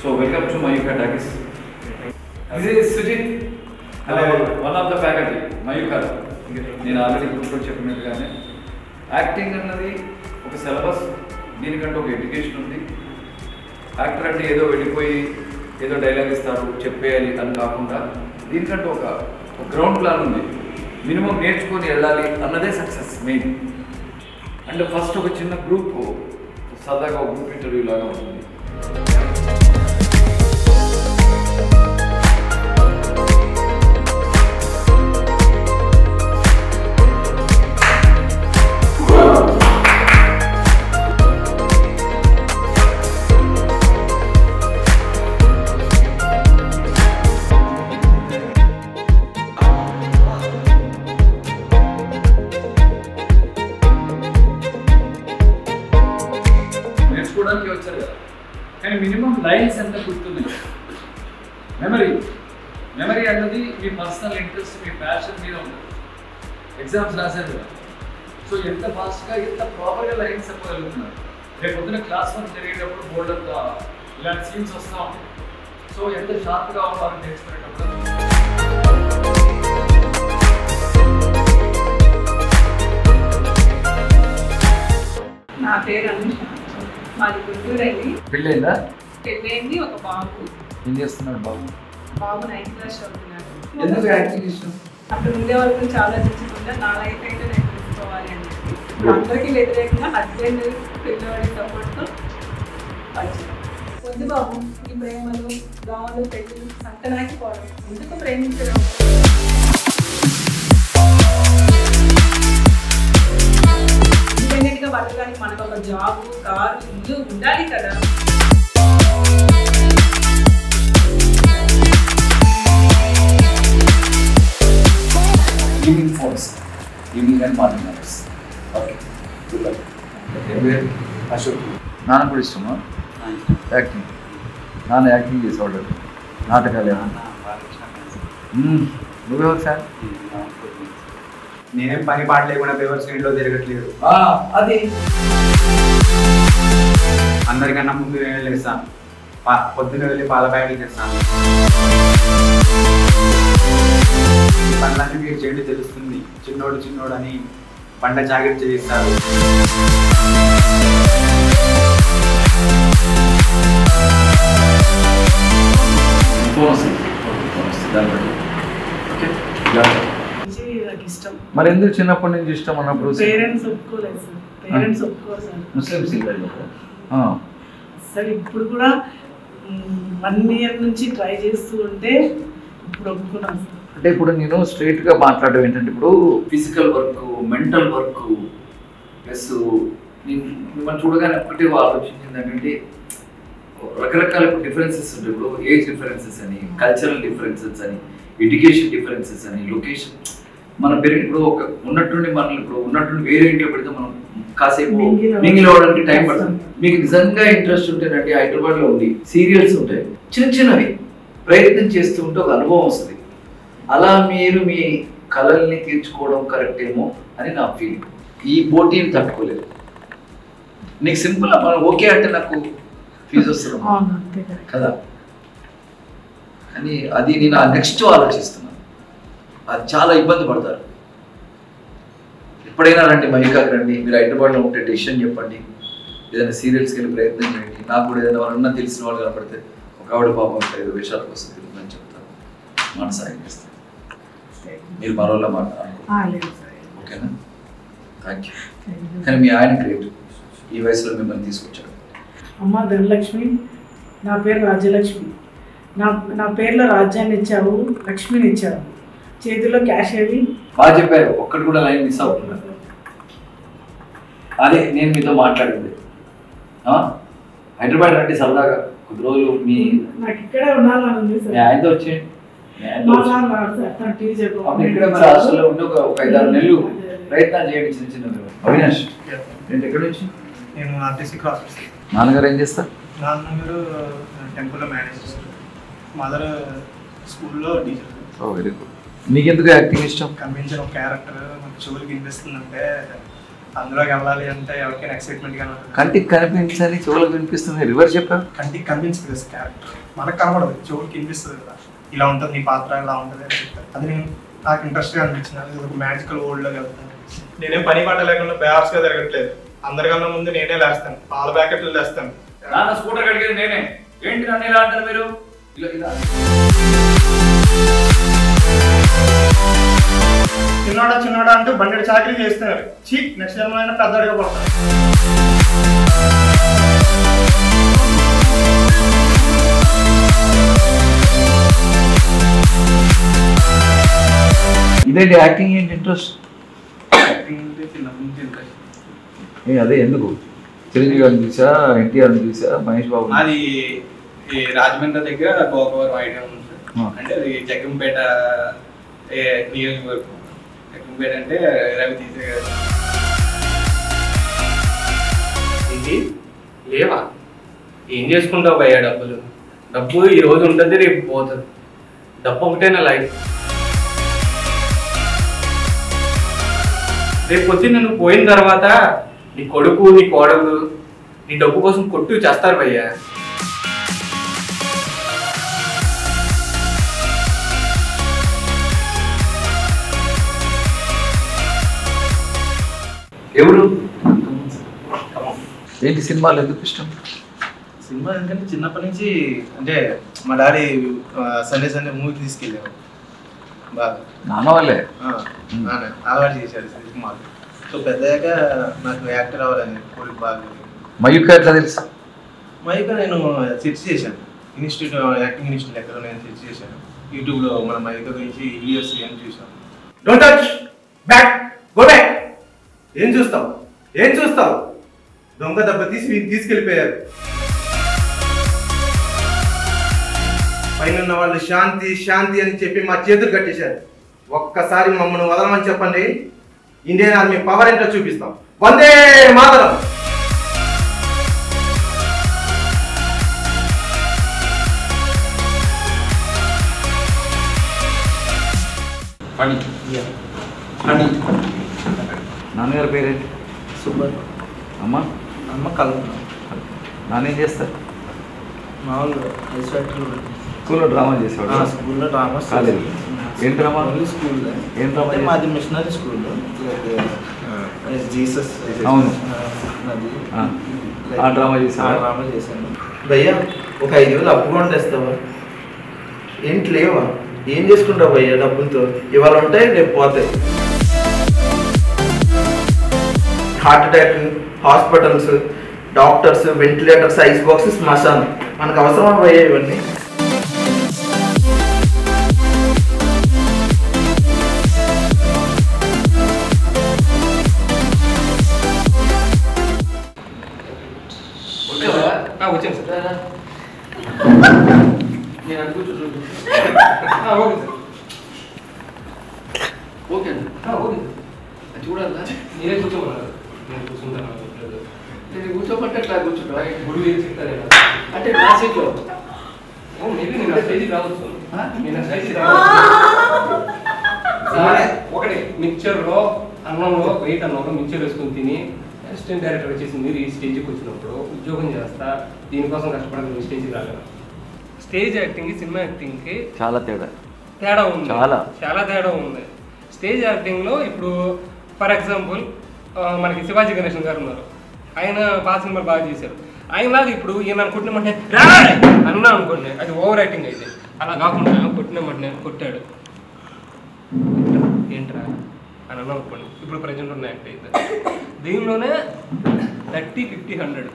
So welcome to Mayuka Talkies. This is Sujit, one of the faculty, Mayuka. నేను already గ్రూప్లో చెప్పినట్టుగానే acting అన్నది ఒక సిలబస్, దీనికంటే ఒక ఎడ్యుకేషన్ ఉంది. యాక్టర్ అంటే ఏదో వెళ్ళిపోయి ఏదో డైలాగ్ ఇస్తారు చెప్పేయాలి అని కాకుండా దీనికంటే ఒక గ్రౌండ్ ప్లాన్ ఉంది. మినిమం నేర్చుకొని వెళ్ళాలి అన్నదే సక్సెస్ మెయిన్. అండ్ ఫస్ట్ ఒక చిన్న గ్రూప్ సరదాగా ఒక గ్రూప్ ఇంటర్వ్యూ లాగా ఉంటుంది. నేర్చుకోవడానికి వచ్చారు కదా, కానీ మినిమం లైన్స్ ఎంత గుర్తున్నాయి. మెమరీ అన్నది మీ పర్సనల్ ఇంట్రెస్ట్, మీ ప్యాషన్ మీద ఉంటుంది. ఎగ్జామ్స్ రాశారు కదా, సో ఎంత ఫాస్ట్గా ఎంత ప్రాపర్గా లైన్స్ చెప్పగలుగుతున్నారు. రేపు పొద్దున క్లాస్ వర్క్ జరిగేటప్పుడు బోర్డు అంతా ఇలాంటి సీన్స్ వస్తూ ఉంటాయి. సో ఎంత షార్ప్గా ఉండాలని నేర్చుకునేటప్పుడు. నా పేరు అనుష, మాది గుంటూరండి. పెళ్ళైందా? పెళ్ళైంది, ఒక బాబు. ఏం చేస్తున్నాడు బాబు? బాబు 9th క్లాస్ చదువుతున్నాడు. ఎందుకు యాక్టింగ్ ఇష్టం? అక్కడ ఉండే వరకు చాలా చర్చించుకుంటా నా లైఫ్ అయితే నేను తెలుసుకోవాలి అని చెప్పి అందరికీ వ్యతిరేకంగా హస్బెండ్ పిల్లవాడి సపోర్ట్తో వచ్చింది. వద్దు బాబు, ఈ ప్రేమలు దోమలు పెళ్ళి సంతనాకిపోవడం, ఎందుకు ప్రేమించడం? ఇండిపెండెంట్గా బతకడానికి మనకు ఒక జాబ్, కారు, ఇల్లు ఉండాలి కదా. Evening phones, evening and morning hours. Okay, good luck. Ashok. నాన్న కూడా ఇష్టమా యాక్టింగ్? నాన్న యాక్టింగ్ చేసేవాడు, నాటకాలు ఏమన్నా? నువ్వెవరు ఫ్యాన్? నేనేం పని పాట లేకుండా పేపర్ స్క్రీన్లో తిరగట్లేదు. అది అందరికన్నా ముందు నేను లేస్తాను, పొద్దున్న వెళ్ళి పాల ప్యాకెట్లు తెస్తాను. ఈ పనులన్నీ మీరు చేయండి తెలుస్తుంది. చిన్నోడు అని పంట జాకెట్ చేయిస్తారు. మరి ఎందుకు చిన్నప్పటి నుంచి ఇష్టం అన్నప్పుడు? పేరెంట్స్ ఒప్పుకోలేదు సార్, పేరెంట్స్ ఒప్పుకోరు సార్. ముస్లిమ్స్ సార్ ఇప్పుడు కూడా 1 year నుంచి ట్రై చేస్తూ ఉంటే ఇప్పుడు ఒప్పుకున్నాను సార్. అంటే ఇప్పుడు నేను స్ట్రైట్గా మాట్లాడడం ఏంటంటే, ఇప్పుడు physical work, mental work plus నేను మిమ్మల్ని చూడగానే ఒకటే ఆలోచించింది ఏంటంటే, రకరకాల డిఫరెన్సెస్ ఉంటాయి. ఇప్పుడు ఏజ్ డిఫరెన్సెస్ అని, కల్చరల్ డిఫరెన్సెస్ అని, ఎడ్యుకేషన్ డిఫరెన్సెస్ అని, లొకేషన్ మన పెరిగి ఇప్పుడు ఒక ఉన్నట్టుండి మనల్ని ఇప్పుడు ఉన్నట్టుండి వేరే ఇంట్లో పెడితే మనం కాసేపు మింగిల్ అవ్వడానికి టైం పడుతుంది. మీకు నిజంగా ఇంట్రెస్ట్ ఉంటేనండి హైదరాబాద్లో ఉంది సీరియల్స్ ఉంటాయి, చిన్నవి ప్రయత్నం చేస్తూ ఉంటే ఒక అనుభవం వస్తుంది. అలా మీరు మీ కళల్ని తీర్చుకోవడం కరెక్ట్ ఏమో అని నా ఫీలింగ్. ఈ పోటీని తట్టుకోలేదు. నీకు సింపుల్ మనం ఓకే అంటే నాకు ఫీజు వస్తుంది కదా, కానీ అది నేను ఆ నెక్స్ట్ ఆలోచిస్తున్నాను. అది చాలా ఇబ్బంది పడతారు. ఎప్పుడైనా రండి, మైకాకి రండి, మీరు హైదరాబాద్లో ఉంటే డెసిషన్ చెప్పండి, ఏదైనా సీరియల్స్కి వెళ్ళి ప్రయత్నం చేయండి. నాకు కూడా ఏదైనా వాళ్ళన్నా తెలిసిన వాళ్ళు కనపడితే ఒక ఆవిడ పాపం 5 వేషాల కోసం తిరుగుతుందని చెప్తాను, మన సాయం చేస్తాను. మీరు మరోలా మాట్లాడాలి, ఓకేనా? Thank you. కానీ మీ ఆయన గ్రేట్, ఈ వయసులో మిమ్మల్ని తీసుకొచ్చారు. అమ్మ ధనలక్ష్మి, నా పేరు రాజ్యలక్ష్మి. నా పేరులో రాజ్యాన్ని ఇచ్చావు, లక్ష్మిని ఇచ్చావు, చేతిలో క్యాష్ ఏవి? బాగా చెప్పారు, ఒక్కటి కూడా లైన్ మిస్ అవుతున్నారు. అదే నేను మీతో మాట్లాడింది. హైదరాబాద్ రండి సరదాగా కొద్ది రోజులు. నాకు ఇక్కడే ఉండాలని ఉంది సార్. ఆయనతో వచ్చేయండి. ఇక్కడే మరి హాస్టల్లో ఉండి ఒక 5-6 నెలలు ప్రయత్నాలు చేయండి, చిన్న. అవినాష్, నేను ఎక్కడి నుంచి? నేను ఆర్టీసీ క్రాస్. నాన్నగారు ఏం చేస్తారు? నాన్నగారు టెంపుల్లో మేనేజ్ చేస్తారు, మదర్ స్కూల్లో టీచర్. Very good. నీకెందుకు యాక్టింగ్ ఇష్టం? కనిపించిన ఒక క్యారెక్టర్ మనకు చెవులకి వినిపిస్తుందంటే అందులోకి వెళ్ళాలి అంటే ఎవరికైనా ఎక్సైట్మెంట్గా ఉంటుంది. కంటికి కనిపించని చెవులకు వినిపిస్తుంది, రివర్స్ చెప్పావు. కంటికి కనిపించదు కదా క్యారెక్టర్, మనకు కనబడదు, చెవులకి వినిపిస్తుంది కదా, ఇలా ఉంటుంది నీ పాత్ర ఇలా ఉంటుంది అని చెప్తారు. అది నాకు ఇంట్రెస్ట్గా అనిపించింది. అది ఒక మ్యాజికల్ వరల్డ్లోకి వెళ్తాను. నేనేం పని పాట లేకుండా బేవర్స్గా తిరగట్లేదు. అందరికన్నా ముందు నేనే లేస్తాను, పాల ప్యాకెట్లు లేస్తాను. నాన్న స్కూటర్ కడిగేది నేనే, ఏంటి నన్ను ఇలా అంటారు మీరు? ఇలా చిన్నోడా అంటూ బండి చాకరీ చేస్తున్నారు. చీప్ నెక్స్ట్ జన్మలో పెద్దడిగా పడతారు. ఇదేంటి యాక్టింగ్ ఏంటి ఇంట్రెస్ట్? యాక్టింగ్ అంటే చిన్నప్పటి నుంచి ఇంట్రెస్ట్. అదే ఎందుకు? చిరంజీవి గారిని చూసా, ఎన్టీఆర్ని చూసా, మహేష్ బాబు? అది ఈ రాజమండ్రి దగ్గర గోకవరం ఐడియా ఉంది సార్. అంటే అది జగ్గంపేట నియోజకవర్గం. జగ్గంపేట అంటే రవి తీసే కదా. ఇది లేవా? ఏం చేసుకుంటావు భయ్యా డబ్బులు? డబ్బు ఈ రోజు ఉంటుంది, రేపు పోతుంది. డబ్బు ఒకటేనా లైఫ్? రేపు పొద్దున్న నువ్వు పోయిన తర్వాత నీ కొడుకు, నీ కోడలు నీ డబ్బు కోసం కొట్టు చేస్తారు భయ్యా. ఎవరు? ఏంటి సినిమాలు ఎందుకు ఇష్టం? సినిమా ఎందుకంటే చిన్నప్పటి నుంచి అంటే మా డాడీ సండే మూవీకి తీసుకెళ్ళాము బాగా. నాన్న వాళ్ళే అలవాటు చేశాడు సినిమాలు. సో పెద్దయ్యాక నాకు యాక్టర్ అవ్వాలని కోరిక బాగా. మయూక ఎట్లా తెలుసు? మైకా నేను సెర్చ్ చేశాను, యాక్టింగ్ ఇన్స్టిట్యూట్ ఎక్కడ నేను సెర్చ్ చేశాను. యూట్యూబ్లో మన మైకా గురించి వీడియోస్ ఏం చూసాను. Don't touch back, go back. ఏం చూస్తావు? దొంగ దెబ్బ తీసి తీసుకెళ్ళిపోయారు. పైన వాళ్ళు శాంతి అని చెప్పి మా చేతులు కట్టేశారు. ఒక్కసారి మమ్మల్ని వదలమని చెప్పండి, ఇండియన్ ఆర్మీ పవర్ ఏంటో చూపిస్తాం. వందే మాతరం. నాన్నగారి పేరేంటి? సూపర్. అమ్మ కల్పన. నాన్నేం చేస్తారు? మామూలుగా ఐస్ ఫ్యాక్టరీలో స్కూల్లో డ్రామా చేసేవాడు? స్కూల్లో డ్రామా కాలేదు. ఏం డ్రామా? స్కూల్లో ఏం డ్రామా? మాది మిషనరీ స్కూల్లో జీసస్. అవును, ఆ డ్రామా చేశాను. భయ్యా ఒక 5,000 అప్పు కూడా తెస్తావా? ఏంటి లేవా? ఏం చేసుకుంటావు భయ్యా డబ్బులతో? ఇవాళ ఉంటాయి, రేపు పోతాయి. Heart attack, hospitals, doctors, ventilators, ice box, శ్మశానం. మనకు అవసరమా భయ్యా ఇవన్నీ? వచ్చాను సార్. నేను అనుకుంటూ ఓకే చూడాలా? నేనే కూర్చోమన్నారు. నేను కూర్చుంటాను. నేను కూర్చోమంటే అట్లా కూర్చుంటా. గురువు ఏం చెప్తారు అంటే నా సీట్లో మేబీ నేను ఆ స్టేజ్కి రావచ్చు. నేను ఆ స్టేజ్కి రావచ్చు. ఒకటి మిక్చర్లో అన్నంలో వెయిట్ అన్నంలో మిక్చర్ వేసుకొని తిని అసిస్టెంట్ డైరెక్టర్ వచ్చేసి మీరు ఈ స్టేజ్కి వచ్చినప్పుడు ఉద్యోగం చేస్తా, దీనికోసం కష్టపడాలి, మీ స్టేజ్కి రాగలరు. స్టేజ్ యాక్టింగ్కి సినిమా యాక్టింగ్కి చాలా తేడా ఉంది. చాలా తేడా ఉంది. స్టేజ్ యాక్టింగ్లో ఇప్పుడు ఫర్ ఎగ్జాంపుల్ మనకి శివాజీ గణేశన్ గారు ఉన్నారు. ఆయన బాగా సినిమాలు బాగా చేశారు. ఆయనలాగా ఇప్పుడు ఈయన కొట్టినమంటే అన్నా అనుకోండి, అది ఓవర్ యాక్టింగ్ అయితే. అలా కాకుండా కొట్టినమంటే కొట్టాడు ఏంట్రా అని అన్నా అనుకోండి. ఇప్పుడు ప్రజెంట్ ఉన్న యాక్ట్ అయితే దీనిలోనే 30, 50, 100